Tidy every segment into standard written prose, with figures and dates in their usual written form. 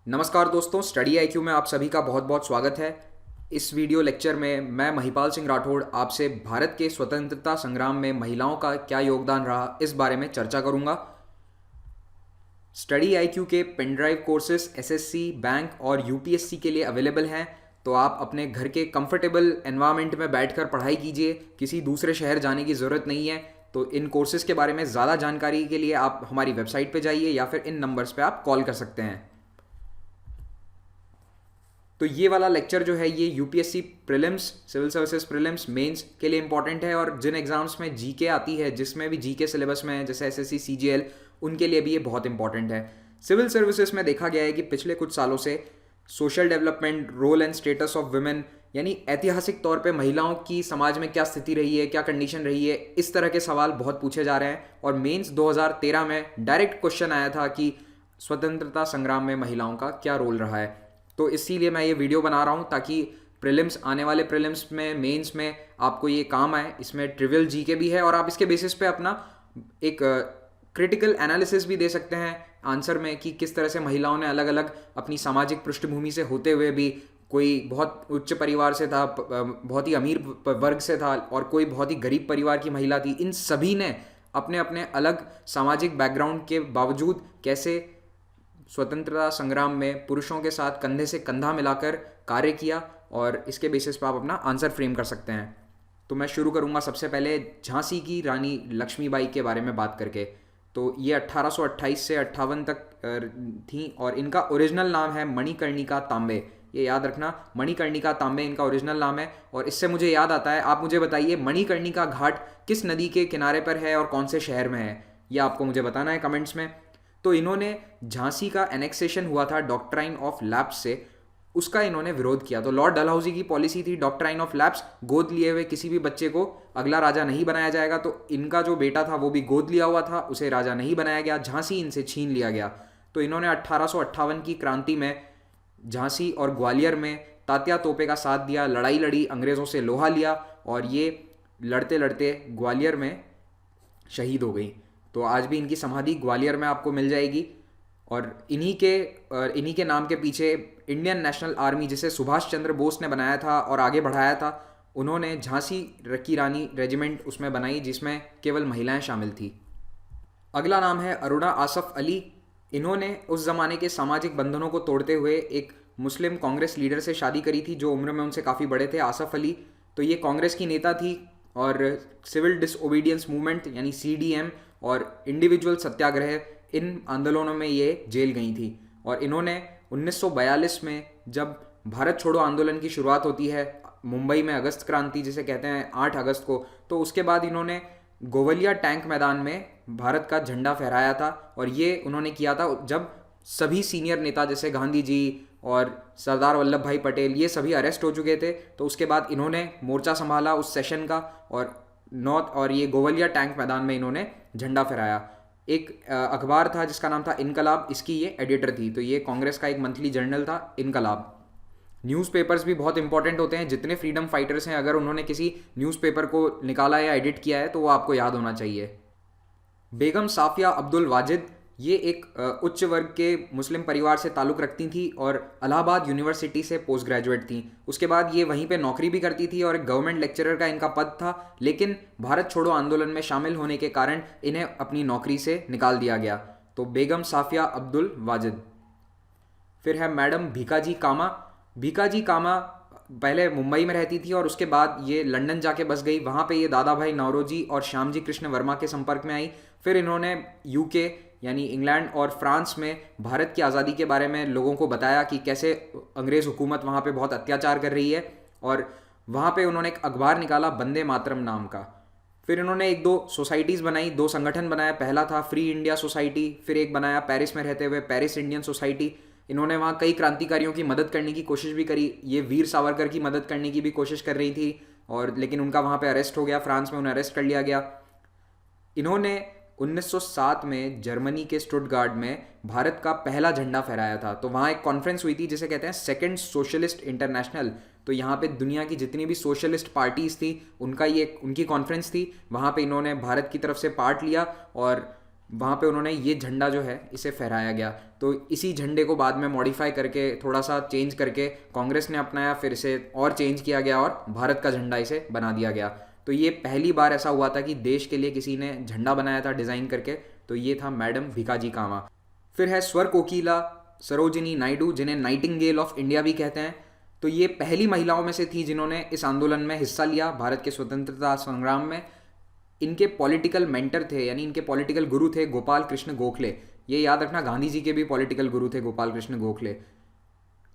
नमस्कार दोस्तों, study IQ में आप सभी का बहुत बहुत स्वागत है। इस वीडियो लेक्चर में मैं महिपाल सिंह राठौड़ आपसे भारत के स्वतंत्रता संग्राम में महिलाओं का क्या योगदान रहा इस बारे में चर्चा करूंगा। स्टडी आईक्यू के pen drive courses SSC, bank और यूपीएससी के लिए अवेलेबल हैं, तो आप अपने घर के कंफर्टेबल एनवायरनमेंट में बैठकर पढ़ाई कीजिए। किसी दूसरे शहर जाने की ज़रूरत नहीं है। तो इन कोर्सेज़ के बारे में ज़्यादा जानकारी के लिए आप हमारी वेबसाइट पर जाइए या फिर इन नंबर्स पर आप कॉल कर सकते हैं। तो ये वाला लेक्चर जो है ये UPSC prelims, civil services prelims, mains के लिए इंपॉर्टेंट है, और जिन एग्जाम्स में जीके आती है, जिसमें भी जीके सिलेबस में है जैसे एसएससी, सीजीएल, उनके लिए भी ये बहुत इंपॉर्टेंट है। सिविल सर्विसेज में देखा गया है कि पिछले कुछ सालों से social development, role and status of women, यानी ऐतिहासिक तौर पे महिलाओं की समाज में क्या स्थिति रही है, क्या कंडीशन रही है, इस तरह के सवाल बहुत पूछे जा रहे हैं। और मेंस 2013 में डायरेक्ट क्वेश्चन आया था कि स्वतंत्रता संग्राम में महिलाओं का क्या रोल रहा है। तो इसीलिए मैं ये वीडियो बना रहा हूँ ताकि प्रीलिम्स, आने वाले प्रीलिम्स में, मेंस में आपको ये काम आए। इसमें ट्रिवियल जीके भी है और आप इसके बेसिस पे अपना एक क्रिटिकल एनालिसिस भी दे सकते हैं आंसर में कि किस तरह से महिलाओं ने अलग अलग अपनी सामाजिक पृष्ठभूमि से होते हुए भी, कोई बहुत उच्च परिवार से था, बहुत ही अमीर वर्ग से था, और कोई बहुत ही गरीब परिवार की महिला थी, इन सभी ने अपने अपने अलग सामाजिक बैकग्राउंड के बावजूद कैसे स्वतंत्रता संग्राम में पुरुषों के साथ कंधे से कंधा मिलाकर कार्य किया, और इसके बेसिस पर आप अपना आंसर फ्रेम कर सकते हैं। तो मैं शुरू करूंगा सबसे पहले झांसी की रानी लक्ष्मीबाई के बारे में बात करके। तो ये 1828 से 58 तक थी, और इनका ओरिजिनल नाम है मणिकर्णिका तांबे। ये याद रखना, मणिकर्णिका तांबे इनका ओरिजिनल नाम है। और इससे मुझे याद आता है, आप मुझे बताइए मणिकर्णिका घाट किस नदी के किनारे पर है और कौन से शहर में है, ये आपको मुझे बताना है कमेंट्स में। तो इन्होंने झांसी का एनेक्सेशन हुआ था डॉक्ट्राइन ऑफ लैप्स से, उसका इन्होंने विरोध किया। तो लॉर्ड डलहौजी की पॉलिसी थी डॉक्ट्राइन ऑफ लैप्स, गोद लिए हुए किसी भी बच्चे को अगला राजा नहीं बनाया जाएगा। तो इनका जो बेटा था वो भी गोद लिया हुआ था, उसे राजा नहीं बनाया गया, झांसी इनसे छीन लिया गया। तो इन्होंने 1858 की क्रांति में झांसी और ग्वालियर में तात्या तोपे का साथ दिया, लड़ाई लड़ी, अंग्रेज़ों से लोहा लिया, और ये लड़ते लड़ते ग्वालियर में शहीद हो गई। तो आज भी इनकी समाधि ग्वालियर में आपको मिल जाएगी। और इन्हीं के नाम के पीछे इंडियन नेशनल आर्मी, जिसे सुभाष चंद्र बोस ने बनाया था और आगे बढ़ाया था, उन्होंने झांसी की रानी रेजिमेंट उसमें बनाई, जिसमें केवल महिलाएं शामिल थी। अगला नाम है अरुणा आसफ अली। इन्होंने उस ज़माने के सामाजिक बंधनों को तोड़ते हुए एक मुस्लिम कांग्रेस लीडर से शादी करी थी जो उम्र में उनसे काफ़ी बड़े थे, आसफ अली। तो ये कांग्रेस की नेता थी, और सिविल डिसओबीडियंस मूवमेंट यानी सीडीएम और इंडिविजुअल सत्याग्रह, इन आंदोलनों में ये जेल गई थी। और इन्होंने 1942 में, जब भारत छोड़ो आंदोलन की शुरुआत होती है मुंबई में, अगस्त क्रांति जिसे कहते हैं 8 अगस्त को, तो उसके बाद इन्होंने गोवलिया टैंक मैदान में भारत का झंडा फहराया था। और ये उन्होंने किया था जब सभी सीनियर नेता जैसे गांधी जी और सरदार वल्लभ भाई पटेल, ये सभी अरेस्ट हो चुके थे। तो उसके बाद इन्होंने मोर्चा संभाला उस सेशन का, और ये गोवलिया टैंक मैदान में इन्होंने झंडा फहराया। एक अखबार था जिसका नाम था इनकलाब, इसकी ये एडिटर थी। तो ये कांग्रेस का एक मंथली जर्नल था, इनकलाब। न्यूज़पेपर्स भी बहुत इंपॉर्टेंट होते हैं। जितने फ्रीडम फाइटर्स हैं, अगर उन्होंने किसी न्यूज़पेपर को निकाला या एडिट किया है तो वो आपको याद होना चाहिए। बेगम साफिया अब्दुल वाजिद, ये एक उच्च वर्ग के मुस्लिम परिवार से ताल्लुक़ रखती थी और इलाहाबाद यूनिवर्सिटी से पोस्ट ग्रेजुएट थी। उसके बाद ये वहीं पे नौकरी भी करती थी और एक गवर्नमेंट लेक्चरर का इनका पद था, लेकिन भारत छोड़ो आंदोलन में शामिल होने के कारण इन्हें अपनी नौकरी से निकाल दिया गया। तो बेगम साफिया अब्दुल वाजिद। फिर है मैडम भीकाजी कामा। भीकाजी कामा पहले मुंबई में रहती थी और उसके बाद ये लंदन जाके बस गई। वहाँ पे ये दादा भाई नौरोजी और श्यामजी कृष्ण वर्मा के संपर्क में आई। फिर इन्होंने यूके यानी इंग्लैंड और फ्रांस में भारत की आज़ादी के बारे में लोगों को बताया कि कैसे अंग्रेज़ हुकूमत वहाँ पे बहुत अत्याचार कर रही है, और वहाँ पे उन्होंने एक अखबार निकाला वंदे मातरम नाम का। फिर इन्होंने एक दो सोसाइटीज़ बनाई, दो संगठन बनाया। पहला था फ्री इंडिया सोसाइटी, फिर एक बनाया पेरिस में रहते हुए पेरिस इंडियन सोसाइटी। इन्होंने वहाँ कई क्रांतिकारियों की मदद करने की कोशिश भी करी। ये वीर सावरकर की मदद करने की भी कोशिश कर रही थी, और लेकिन उनका वहाँ पे अरेस्ट हो गया, फ्रांस में उन्हें अरेस्ट कर लिया गया। इन्होंने 1907 में जर्मनी के स्टुटगार्ट में भारत का पहला झंडा फहराया था। तो वहाँ एक कॉन्फ्रेंस हुई थी जिसे कहते हैं सेकंड सोशलिस्ट इंटरनेशनल। तो यहाँ पे दुनिया की जितनी भी सोशलिस्ट पार्टीज़ थी उनकी कॉन्फ्रेंस थी। वहाँ पे इन्होंने भारत की तरफ से पार्ट लिया, और वहाँ पे उन्होंने ये झंडा जो है इसे फहराया गया। तो इसी झंडे को बाद में मॉडिफाई करके थोड़ा सा चेंज करके कांग्रेस ने अपनाया, फिर इसे और चेंज किया गया और भारत का झंडा इसे बना दिया गया। तो ये पहली बार ऐसा हुआ था कि देश के लिए किसी ने झंडा बनाया था डिज़ाइन करके, तो ये था मैडम भिकाजी कामा। फिर है स्वर कोकिला सरोजिनी नायडू, जिन्हें नाइटिंगेल ऑफ इंडिया भी कहते हैं। तो ये पहली महिलाओं में से थी जिन्होंने इस आंदोलन में हिस्सा लिया, भारत के स्वतंत्रता संग्राम में। इनके पॉलिटिकल मेंटर थे, यानी इनके पॉलिटिकल गुरु थे गोपाल कृष्ण गोखले। ये याद रखना, गांधी जी के भी पॉलिटिकल गुरु थे गोपाल कृष्ण गोखले।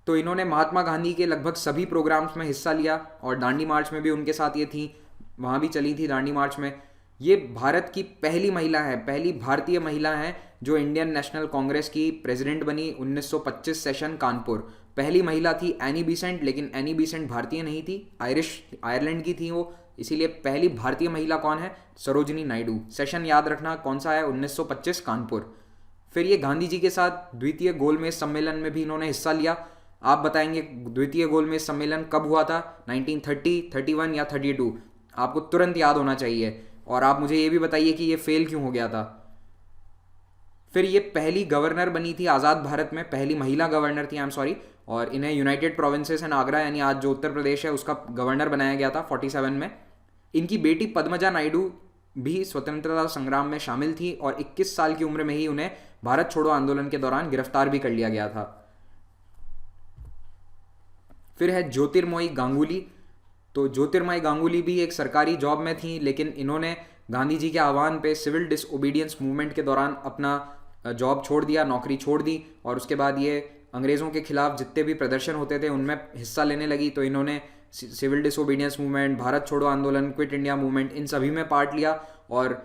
तो इन्होंने महात्मा गांधी के लगभग सभी प्रोग्राम्स में हिस्सा लिया और दांडी मार्च में भी उनके साथ ये थी, वहाँ भी चली थी दांडी मार्च में। ये भारत की पहली महिला है, पहली भारतीय महिला है जो इंडियन नेशनल कांग्रेस की प्रेसिडेंट बनी 1925 सेशन कानपुर। पहली महिला थी एनी बीसेंट, लेकिन एनी बीसेंट भारतीय नहीं थी, आयरलैंड की थी वो, इसीलिए पहली भारतीय महिला कौन है? सरोजिनी नायडू। सेशन याद रखना कौन सा है? 1925 कानपुर। फिर ये गांधी जी के साथ द्वितीय गोलमेज सम्मेलन में भी इन्होंने हिस्सा लिया। आप बताएंगे द्वितीय गोलमेज सम्मेलन कब हुआ था? 1930, 31 या 32? आपको तुरंत याद होना चाहिए। और आप मुझे ये भी बताइए कि ये फेल क्यों हो गया था। फिर ये पहली गवर्नर बनी थी आज़ाद भारत में, पहली महिला गवर्नर थी, आई एम सॉरी। और इन्हें यूनाइटेड प्रोविंसेस एंड आगरा, यानी आज जो उत्तर प्रदेश है, उसका गवर्नर बनाया गया था 47 में। इनकी बेटी पद्मजा नायडू भी स्वतंत्रता संग्राम में शामिल थी और 21 साल की उम्र में ही उन्हें भारत छोड़ो आंदोलन के दौरान गिरफ्तार भी कर लिया गया था। फिर है ज्योतिर्मयी गांगुली। तो ज्योतिर्मयी गांगुली भी एक सरकारी जॉब में थी, लेकिन इन्होंने गांधी जी के आह्वान पे सिविल डिसओबीडियंस मूवमेंट के दौरान अपना जॉब छोड़ दिया, नौकरी छोड़ दी, और उसके बाद ये अंग्रेज़ों के खिलाफ जितने भी प्रदर्शन होते थे उनमें हिस्सा लेने लगी। तो इन्होंने सिविल डिसओबीडियंस मूवमेंट, भारत छोड़ो आंदोलन, क्विट इंडिया मूवमेंट, इन सभी में पार्ट लिया। और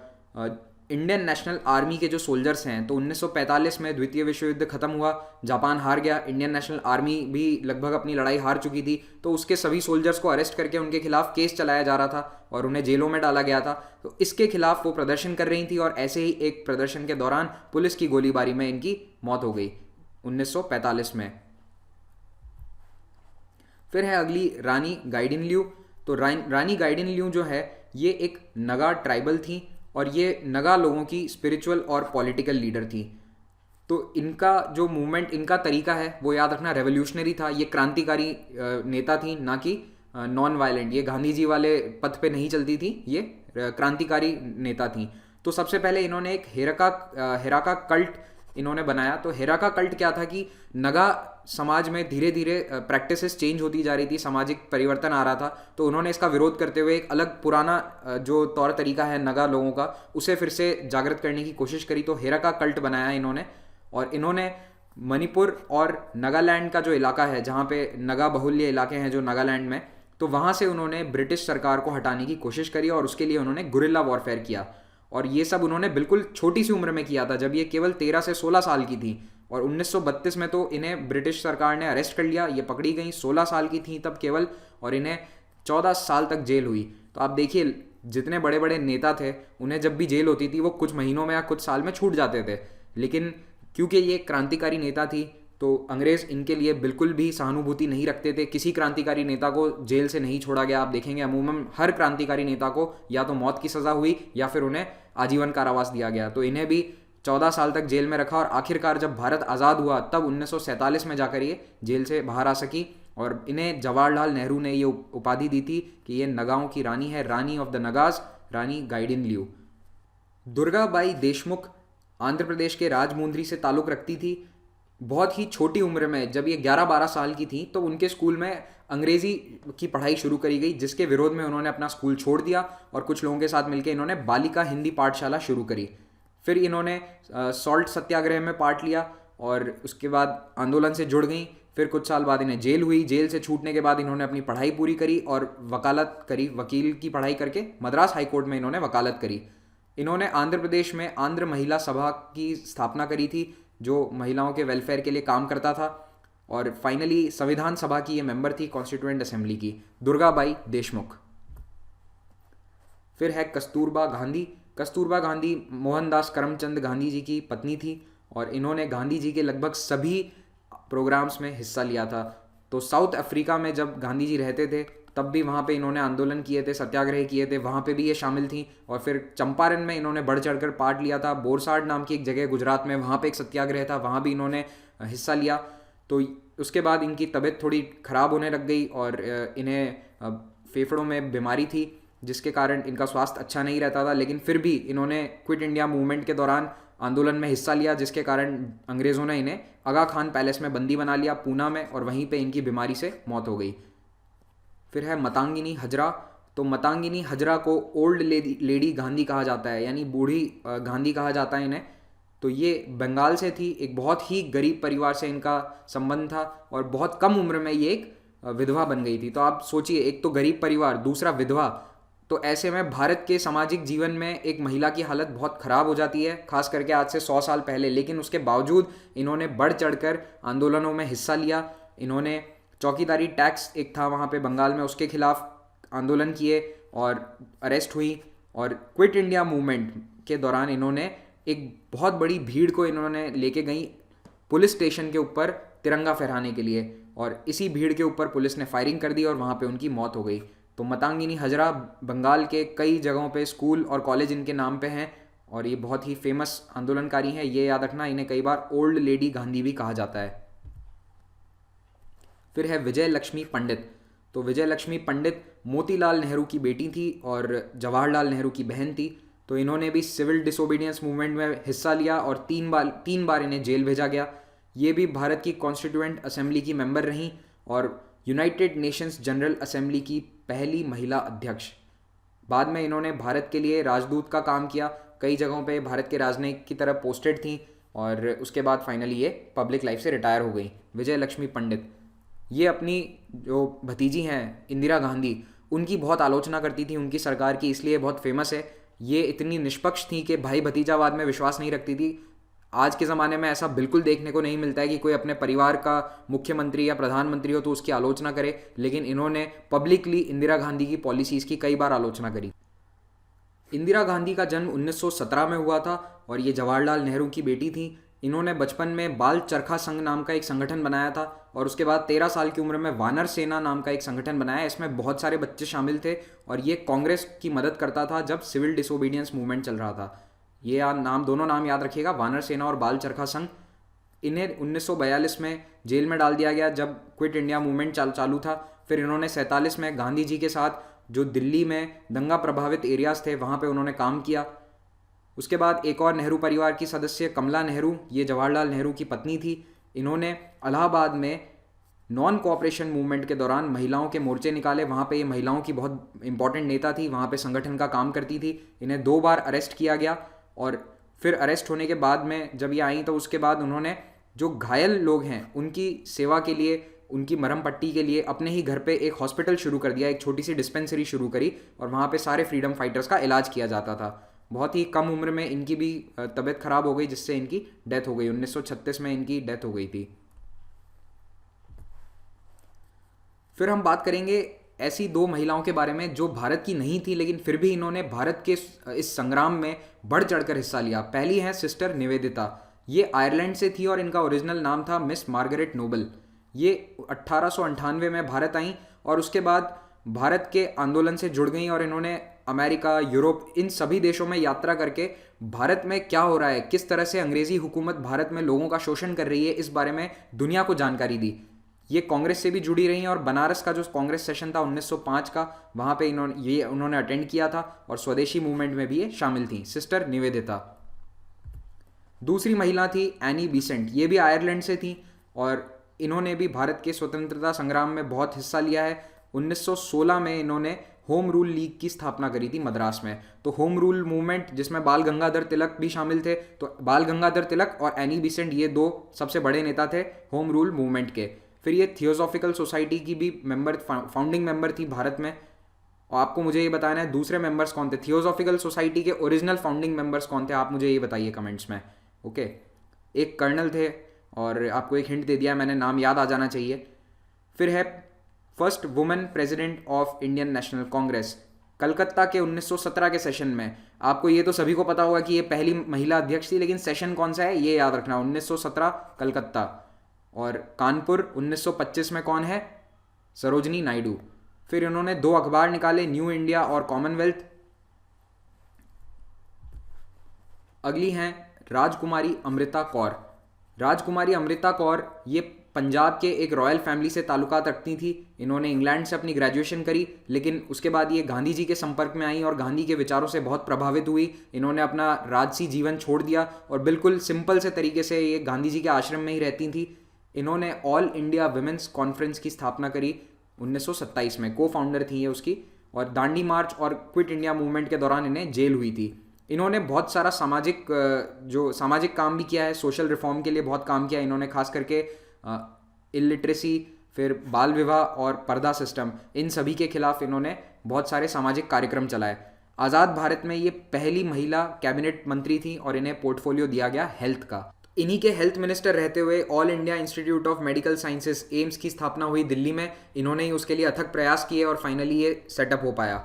इंडियन नेशनल आर्मी के जो सोल्जर्स हैं, तो 1945 में द्वितीय विश्व युद्ध खत्म हुआ, जापान हार गया, इंडियन नेशनल आर्मी भी लगभग अपनी लड़ाई हार चुकी थी, तो उसके सभी सोल्जर्स को अरेस्ट करके उनके खिलाफ केस चलाया जा रहा था और उन्हें जेलों में डाला गया था। तो इसके खिलाफ वो प्रदर्शन कर रही थी और ऐसे ही एक प्रदर्शन के दौरान पुलिस की गोलीबारी में इनकी मौत हो गई 1945 में। फिर है अगली रानी गाइडिनल्यू। तो रानी गाइडिनल्यू जो है ये एक नगा ट्राइबल थी और ये नगा लोगों की स्पिरिचुअल और पॉलिटिकल लीडर थी। तो इनका जो मूवमेंट, इनका तरीका है वो याद रखना रेवोल्यूशनरी था। ये क्रांतिकारी नेता थी, ना कि नॉन वायलेंट। ये गांधी जी वाले पथ पे नहीं चलती थी, ये क्रांतिकारी नेता थी। तो सबसे पहले इन्होंने एक हेराका कल्ट इन्होंने बनाया। तो हेराका कल्ट क्या था कि नगा समाज में धीरे धीरे प्रैक्टिसेस चेंज होती जा रही थी, सामाजिक परिवर्तन आ रहा था। तो उन्होंने इसका विरोध करते हुए एक अलग पुराना जो तौर तरीका है नगा लोगों का, उसे फिर से जागृत करने की कोशिश करी। तो हेराका कल्ट बनाया इन्होंने, और इन्होंने मणिपुर और नागालैंड का जो इलाका है, जहाँ पे नगा बहुल्य इलाके हैं जो नागालैंड में, तो वहाँ से उन्होंने ब्रिटिश सरकार को हटाने की कोशिश करी और उसके लिए उन्होंने गुरिल्ला वॉरफेयर किया। और ये सब उन्होंने बिल्कुल छोटी सी उम्र में किया था, जब ये केवल 13 से 16 साल की थी। और 1932 में तो इन्हें ब्रिटिश सरकार ने अरेस्ट कर लिया, ये पकड़ी गई, 16 साल की थी तब केवल, और इन्हें 14 साल तक जेल हुई। तो आप देखिए जितने बड़े बड़े नेता थे उन्हें जब भी जेल होती थी वो कुछ महीनों में या कुछ साल में छूट जाते थे, लेकिन क्योंकि ये क्रांतिकारी नेता थी तो अंग्रेज़ इनके लिए बिल्कुल भी सहानुभूति नहीं रखते थे। किसी क्रांतिकारी नेता को जेल से नहीं छोड़ा गया। आप देखेंगे अमूमन हर क्रांतिकारी नेता को या तो मौत की सज़ा हुई या फिर उन्हें आजीवन कारावास दिया गया। तो इन्हें भी 14 साल तक जेल में रखा और आखिरकार जब भारत आज़ाद हुआ तब 1947 में जाकर ये जेल से बाहर आ सकी। और इन्हें जवाहरलाल नेहरू ने ये उपाधि दी थी कि ये नगाओं की रानी है, रानी ऑफ द नगाज, रानी गाइडिनल्यू। दुर्गाबाई देशमुख आंध्र प्रदेश के राजमुंद्री से ताल्लुक़ रखती थी। बहुत ही छोटी उम्र में, जब ये 11-12 साल की थी, तो उनके स्कूल में अंग्रेज़ी की पढ़ाई शुरू करी गई, जिसके विरोध में उन्होंने अपना स्कूल छोड़ दिया और कुछ लोगों के साथ मिलकर इन्होंने बालिका हिंदी पाठशाला शुरू करी। फिर इन्होंने सॉल्ट सत्याग्रह में पार्ट लिया और उसके बाद आंदोलन से जुड़ गई। फिर कुछ साल बाद इन्हें जेल हुई। जेल से छूटने के बाद इन्होंने अपनी पढ़ाई पूरी करी और वकालत करी, वकील की पढ़ाई करके मद्रास हाईकोर्ट में इन्होंने वकालत करी। इन्होंने आंध्र प्रदेश में आंध्र महिला सभा की स्थापना करी थी, जो महिलाओं के वेलफेयर के लिए काम करता था। और फाइनली संविधान सभा की ये मेंबर थी, कॉन्स्टिट्यूएंट असेंबली की, दुर्गाबाई देशमुख। फिर है कस्तूरबा गांधी। कस्तूरबा गांधी मोहनदास करमचंद गांधी जी की पत्नी थी और इन्होंने गांधी जी के लगभग सभी प्रोग्राम्स में हिस्सा लिया था। तो साउथ अफ्रीका में जब गांधी जी रहते थे तब भी वहाँ पे इन्होंने आंदोलन किए थे, सत्याग्रह किए थे, वहाँ पे भी ये शामिल थी। और फिर चंपारण में इन्होंने बढ़ चढ़कर पार्ट लिया था। बोरसाड नाम की एक जगह गुजरात में, वहाँ पे एक सत्याग्रह था, वहाँ भी इन्होंने हिस्सा लिया। तो उसके बाद इनकी तबीयत थोड़ी ख़राब होने लग गई और इन्हें फेफड़ों में बीमारी थी, जिसके कारण इनका स्वास्थ्य अच्छा नहीं रहता था। लेकिन फिर भी इन्होंने क्विट इंडिया मूवमेंट के दौरान आंदोलन में हिस्सा लिया, जिसके कारण अंग्रेज़ों ने इन्हें आगा खान पैलेस में बंदी बना लिया पूना में, और वहीं पे इनकी बीमारी से मौत हो गई। फिर है मतंगिनी हजरा। तो मतंगिनी हजरा को ओल्ड लेडी गांधी कहा जाता है, यानी बूढ़ी गांधी कहा जाता है इन्हें। तो ये बंगाल से थी, एक बहुत ही गरीब परिवार से इनका संबंध था और बहुत कम उम्र में ये एक विधवा बन गई थी। तो आप सोचिए, एक तो गरीब परिवार, दूसरा विधवा। तो ऐसे में भारत के सामाजिक जीवन में एक महिला की हालत बहुत ख़राब हो जाती है, खास करके आज से 100 साल पहले। लेकिन उसके बावजूद इन्होंने बढ़ चढ़कर आंदोलनों में हिस्सा लिया। इन्होंने चौकीदारी टैक्स एक था वहाँ पे बंगाल में, उसके खिलाफ आंदोलन किए और अरेस्ट हुई। और क्विट इंडिया मूवमेंट के दौरान इन्होंने एक बहुत बड़ी भीड़ को इन्होंने लेके गई पुलिस स्टेशन के ऊपर तिरंगा फहराने के लिए, और इसी भीड़ के ऊपर पुलिस ने फायरिंग कर दी और वहाँ पे उनकी मौत हो गई। तो मतंगिनी हजरा बंगाल के कई जगहों पे स्कूल और कॉलेज इनके नाम पे हैं, और ये बहुत ही फेमस आंदोलनकारी हैं। ये याद रखना, इन्हें कई बार ओल्ड लेडी गांधी भी कहा जाता है। फिर है विजय लक्ष्मी पंडित। तो विजय लक्ष्मी पंडित मोतीलाल नेहरू की बेटी थी और जवाहरलाल नेहरू की बहन थी। तो इन्होंने भी सिविल डिसोबीडियंस मूवमेंट में हिस्सा लिया और तीन बार इन्हें जेल भेजा गया। ये भी भारत की कॉन्स्टिट्यूएंट असेंबली की मेंबर रहीं और यूनाइटेड नेशंस जनरल असेंबली की पहली महिला अध्यक्ष। बाद में इन्होंने भारत के लिए राजदूत का काम किया, कई जगहों पे भारत के राजनयिक की तरफ पोस्टेड थी, और उसके बाद फाइनली ये पब्लिक लाइफ से रिटायर हो गई। विजय लक्ष्मी पंडित ये अपनी जो भतीजी हैं इंदिरा गांधी, उनकी बहुत आलोचना करती थी उनकी सरकार की, इसलिए बहुत फेमस है। ये इतनी निष्पक्ष थी कि भाई भतीजावाद में विश्वास नहीं रखती थी। आज के ज़माने में ऐसा बिल्कुल देखने को नहीं मिलता है कि कोई अपने परिवार का मुख्यमंत्री या प्रधानमंत्री हो तो उसकी आलोचना करे, लेकिन इन्होंने पब्लिकली इंदिरा गांधी की पॉलिसीज़ की कई बार आलोचना करी। इंदिरा गांधी का जन्म 1917 में हुआ था और ये जवाहरलाल नेहरू की बेटी थी। इन्होंने बचपन में बाल चरखा संघ नाम का एक संगठन बनाया था और उसके बाद 13 साल की उम्र में वानर सेना नाम का एक संगठन बनाया। इसमें बहुत सारे बच्चे शामिल थे और ये कांग्रेस की मदद करता था जब सिविल डिसोबीडियंस मूवमेंट चल रहा था। ये दोनों नाम याद रखिएगा, वानर सेना और बाल चरखा संघ। इन्हें 1942 में जेल में डाल दिया गया जब क्विट इंडिया मूवमेंट चालू था। फिर इन्होंने 47 में गांधी जी के साथ जो दिल्ली में दंगा प्रभावित एरियाज थे वहाँ पे उन्होंने काम किया। उसके बाद एक और नेहरू परिवार की सदस्य कमला नेहरू, ये जवाहरलाल नेहरू की पत्नी थी। इन्होंने इलाहाबाद में नॉन कोऑपरेशन मूवमेंट के दौरान महिलाओं के मोर्चे निकाले। वहाँ पे ये महिलाओं की बहुत इंपॉर्टेंट नेता थी, वहाँ पे संगठन का काम करती थी। इन्हें 2 बार अरेस्ट किया गया और फिर अरेस्ट होने के बाद में जब ये आई तो उसके बाद उन्होंने जो घायल लोग हैं उनकी सेवा के लिए, उनकी मरहम पट्टी के लिए अपने ही घर पे एक हॉस्पिटल शुरू कर दिया, एक छोटी सी डिस्पेंसरी शुरू करी और वहाँ पे सारे फ्रीडम फाइटर्स का इलाज किया जाता था। बहुत ही कम उम्र में इनकी भी तबीयत खराब हो गई जिससे इनकी डेथ हो गई। 1936 में इनकी डेथ हो गई थी। फिर हम बात करेंगे ऐसी 2 महिलाओं के बारे में जो भारत की नहीं थी लेकिन फिर भी इन्होंने भारत के इस संग्राम में बढ़ चढ़कर हिस्सा लिया। पहली है सिस्टर निवेदिता। ये आयरलैंड से थी और इनका ओरिजिनल नाम था मिस मार्गरेट नोबल। ये 1898 में भारत आई और उसके बाद भारत के आंदोलन से जुड़ गई और इन्होंने अमेरिका, यूरोप, इन सभी देशों में यात्रा करके भारत में क्या हो रहा है, किस तरह से अंग्रेजी हुकूमत भारत में लोगों का शोषण कर रही है, इस बारे में दुनिया को जानकारी दी। ये कांग्रेस से भी जुड़ी रही हैं और बनारस का जो कांग्रेस सेशन था 1905 का, वहाँ पे उन्होंने अटेंड किया था और स्वदेशी मूवमेंट में भी ये शामिल थी। सिस्टर निवेदिता। दूसरी महिला थी एनी बीसेंट। ये भी आयरलैंड से थी और इन्होंने भी भारत के स्वतंत्रता संग्राम में बहुत हिस्सा लिया है। 1916 में इन्होंने होम रूल लीग की स्थापना करी थी मद्रास में। तो होम रूल मूवमेंट जिसमें बाल गंगाधर तिलक भी शामिल थे, तो बाल गंगाधर तिलक और एनी बीसेंट ये 2 सबसे बड़े नेता थे होम रूल मूवमेंट के। फिर ये थियोसॉफिकल सोसाइटी की भी फाउंडिंग मेंबर थी भारत में। और आपको मुझे ये बताना है दूसरे मेंबर्स कौन थे, थियोसॉफिकल सोसाइटी के ओरिजिनल फाउंडिंग मेंबर्स कौन थे, आप मुझे ये बताइए कमेंट्स में। ओके, एक कर्नल थे और आपको एक हिंट दे दिया मैंने, नाम याद आ जाना चाहिए। फिर है first women president of Indian national Congress. Calcutta के 1917 के सेशन में, आपको ये तो सभी को पता होगा कि ये पहली महिला अध्यक्ष थी, लेकिन सेशन कौन सा है ये याद रखना, 1917 कलकत्ता। और कानपुर 1925 में कौन है, सरोजनी नायडू। फिर इन्होंने 2 अखबार निकाले, न्यू इंडिया और कॉमनवेल्थ। अगली हैं राजकुमारी अमृता कौर। राजकुमारी अमृता कौर ये पंजाब के एक रॉयल फैमिली से ताल्लुकात रखती थी। इन्होंने इंग्लैंड से अपनी ग्रेजुएशन करी, लेकिन उसके बाद ये गांधी जी के संपर्क में आई और गांधी के विचारों से बहुत प्रभावित हुई। इन्होंने अपना राजसी जीवन छोड़ दिया और बिल्कुल सिंपल से तरीके से ये गांधी जी के आश्रम में ही रहती थी। इन्होंने ऑल इंडिया विमेंस कॉन्फ्रेंस की स्थापना करी 1927 में, को फाउंडर थी ये उसकी। और दांडी मार्च और क्विट इंडिया मूवमेंट के दौरान इन्हें जेल हुई थी। इन्होंने बहुत सारा सामाजिक काम भी किया है, सोशल रिफॉर्म के लिए बहुत काम किया इन्होंने, खास करके इलिटरेसी, फिर बाल विवाह और पर्दा सिस्टम, इन सभी के खिलाफ इन्होंने बहुत सारे सामाजिक कार्यक्रम चलाए। आज़ाद भारत में ये पहली महिला कैबिनेट मंत्री थी और इन्हें पोर्टफोलियो दिया गया हेल्थ का। इन्हीं के हेल्थ मिनिस्टर रहते हुए all India institute of medical sciences AIIMS की स्थापना हुई दिल्ली में। इन्होंने ही उसके लिए अथक प्रयास किए और फाइनली ये सेटअप हो पाया।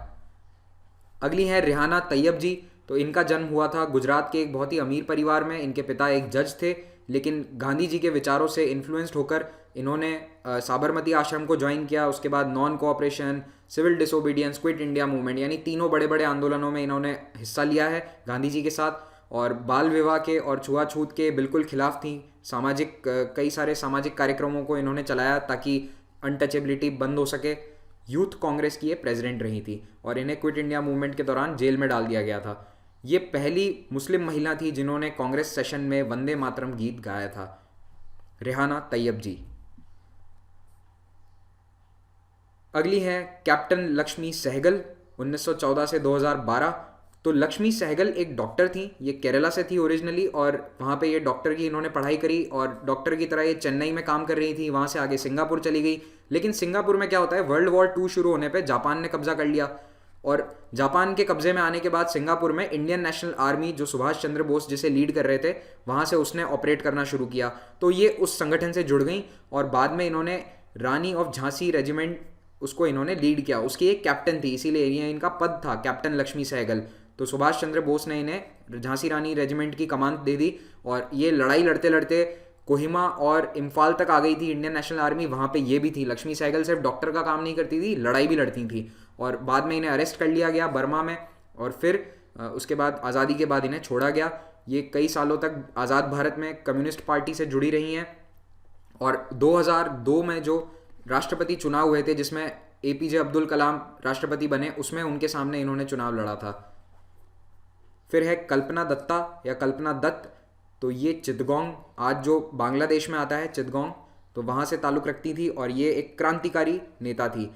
अगली है रेहाना तैयब जी। तो इनका जन्म हुआ था गुजरात के एक बहुत ही अमीर परिवार में। इनके पिता एक जज थे, लेकिन गांधी जी के विचारों से इन्फ्लुएंस्ड होकर इन्होंने साबरमती आश्रम को ज्वाइन किया। उसके बाद non cooperation, civil disobedience, quit India movement, यानी तीनों बड़े बड़े आंदोलनों में इन्होंने हिस्सा लिया है गांधी जी के साथ। और बाल विवाह के और छुआछूत के बिल्कुल खिलाफ थी। कई सारे सामाजिक कार्यक्रमों को इन्होंने चलाया ताकि अनटचेबिलिटी बंद हो सके। यूथ कांग्रेस की ये प्रेसिडेंट रही थी और इन्हें क्विट इंडिया मूवमेंट के दौरान जेल में डाल दिया गया था। ये पहली मुस्लिम महिला थी जिन्होंने कांग्रेस सेशन में वंदे मातरम गीत गाया था, रेहाना तैयब जी। अगली है कैप्टन लक्ष्मी सहगल, 1914 से 2012। तो लक्ष्मी सहगल एक डॉक्टर थी। ये केरला से थी ओरिजिनली और वहाँ पे ये डॉक्टर की इन्होंने पढ़ाई करी और डॉक्टर की तरह ये चेन्नई में काम कर रही थी। वहाँ से आगे सिंगापुर चली गई। लेकिन सिंगापुर में क्या होता है, वर्ल्ड वॉर 2 शुरू होने पे जापान ने कब्जा कर लिया और जापान के कब्जे में आने के बाद सिंगापुर में इंडियन नेशनल आर्मी, जो सुभाष चंद्र बोस जिसे लीड कर रहे थे, वहाँ से उसने ऑपरेट करना शुरू किया। तो ये उस संगठन से जुड़ गई और बाद में इन्होंने रानी ऑफ झांसी रेजिमेंट, उसको इन्होंने लीड किया। उसकी एक कैप्टन थी, इसीलिए ये इनका पद था कैप्टन लक्ष्मी सहगल। तो सुभाष चंद्र बोस ने इन्हें झांसी रानी रेजिमेंट की कमान दे दी और ये लड़ाई लड़ते लड़ते कोहिमा और इम्फाल तक आ गई थी इंडियन नेशनल आर्मी। वहाँ पे ये भी थी। लक्ष्मी सहगल सिर्फ डॉक्टर का काम नहीं करती थी, लड़ाई भी लड़ती थी। और बाद में इन्हें अरेस्ट कर लिया गया बर्मा में और फिर उसके बाद आज़ादी के बाद इन्हें छोड़ा गया। ये कई सालों तक आज़ाद भारत में कम्युनिस्ट पार्टी से जुड़ी रही हैं। और 2002 में जो राष्ट्रपति चुनाव हुए थे, जिसमें APJ अब्दुल कलाम राष्ट्रपति बने, उसमें उनके सामने इन्होंने चुनाव लड़ा था। फिर है कल्पना दत्ता या कल्पना दत्त। तो ये चितगोंग, आज जो बांग्लादेश में आता है चितगोंग, तो वहाँ से ताल्लुक़ रखती थी और ये एक क्रांतिकारी नेता थी।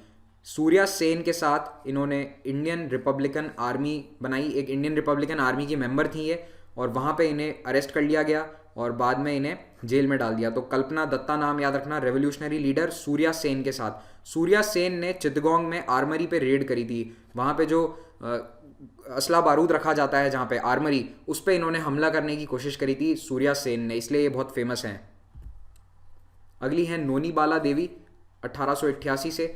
सूर्या सेन के साथ इन्होंने इंडियन रिपब्लिकन आर्मी बनाई, एक इंडियन रिपब्लिकन आर्मी की मेंबर थी ये, और वहाँ पे इन्हें अरेस्ट कर लिया गया और बाद में इन्हें जेल में डाल दिया। तो कल्पना दत्ता नाम याद रखना। रेवोल्यूशनरी लीडर सूर्या सेन के साथ। सूर्या सेन ने चितगोंग में आर्मरी पे रेड करी थी। वहाँ पे जो असला बारूद रखा जाता है, जहाँ पे आर्मरी, उस पे इन्होंने हमला करने की कोशिश करी थी सूर्या सेन ने, इसलिए ये बहुत फेमस हैं। अगली है नोनी बाला देवी, 1888 से।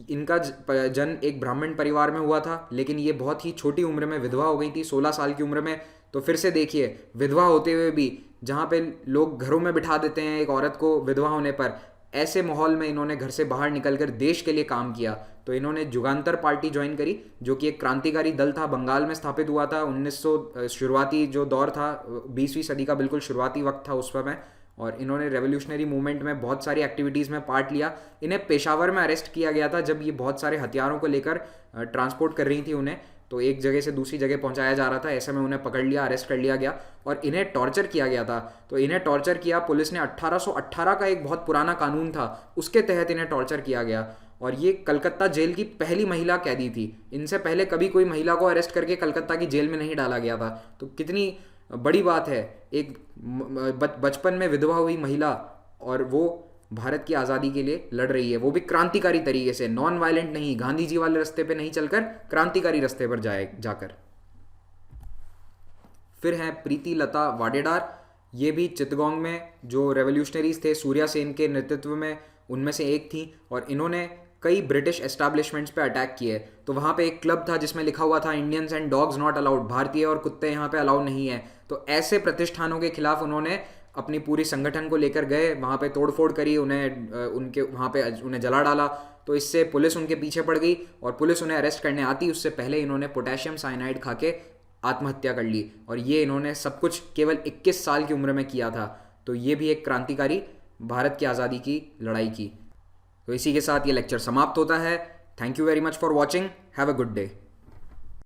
इनका जन्म एक ब्राह्मण परिवार में हुआ था, लेकिन ये बहुत ही छोटी उम्र में विधवा हो गई थी, 16 साल की उम्र में। तो फिर से देखिए, विधवा होते हुए भी जहाँ पे लोग घरों में बिठा देते हैं एक औरत को विधवा होने पर, ऐसे माहौल में इन्होंने घर से बाहर निकलकर देश के लिए काम किया। तो इन्होंने जुगांतर पार्टी ज्वाइन करी, जो कि एक क्रांतिकारी दल था, बंगाल में स्थापित हुआ था। 1900 शुरुआती जो दौर था, 20वीं सदी का बिल्कुल शुरुआती वक्त था उस समय। और इन्होंने रेवोल्यूशनरी मूवमेंट में बहुत सारी एक्टिविटीज़ में पार्ट लिया। इन्हें पेशावर में अरेस्ट किया गया था जब ये बहुत सारे हथियारों को लेकर ट्रांसपोर्ट कर रही थी उन्हें। तो एक जगह से दूसरी जगह पहुंचाया जा रहा था, ऐसे में उन्हें पकड़ लिया, अरेस्ट कर लिया गया और इन्हें टॉर्चर किया गया था। तो इन्हें टॉर्चर किया पुलिस ने, 1818 का एक बहुत पुराना कानून था, उसके तहत इन्हें टॉर्चर किया गया। और ये कलकत्ता जेल की पहली महिला कैदी थी। इनसे पहले कभी कोई महिला को अरेस्ट करके कलकत्ता की जेल में नहीं डाला गया था। तो कितनी बड़ी बात है, एक बचपन में विधवा हुई महिला और वो भारत की आज़ादी के लिए लड़ रही है, वो भी क्रांतिकारी तरीके से, नॉन वायलेंट नहीं, गांधी जी वाले रास्ते पे नहीं चलकर क्रांतिकारी रास्ते पर जाकर। फिर हैं प्रीति लता वाडेदार। ये भी चितगोंग में जो रेवोल्यूशनरीज थे सूर्या सेन के नेतृत्व में, उनमें से एक थी। और इन्होंने कई ब्रिटिश एस्टैब्लिशमेंट्स पे अटैक किए। तो वहाँ पे एक क्लब था जिसमें लिखा हुआ था Indians and dogs not allowed, भारतीय और कुत्ते यहाँ पे अलाउड नहीं है। तो ऐसे प्रतिष्ठानों के खिलाफ उन्होंने अपनी पूरी संगठन को लेकर गए, वहाँ पे तोड़फोड़ करी, उनके वहाँ पे उन्हें जला डाला। तो इससे पुलिस उनके पीछे पड़ गई और पुलिस उन्हें अरेस्ट करने आती उससे पहले इन्होंने पोटेशियम साइनाइड खा के आत्महत्या कर ली। और ये इन्होंने सब कुछ केवल 21 साल की उम्र में किया था। तो ये भी एक क्रांतिकारी भारत की आज़ादी की लड़ाई की। तो इसी के साथ ये लेक्चर समाप्त होता है। Thank you very much for watching. Have a good day.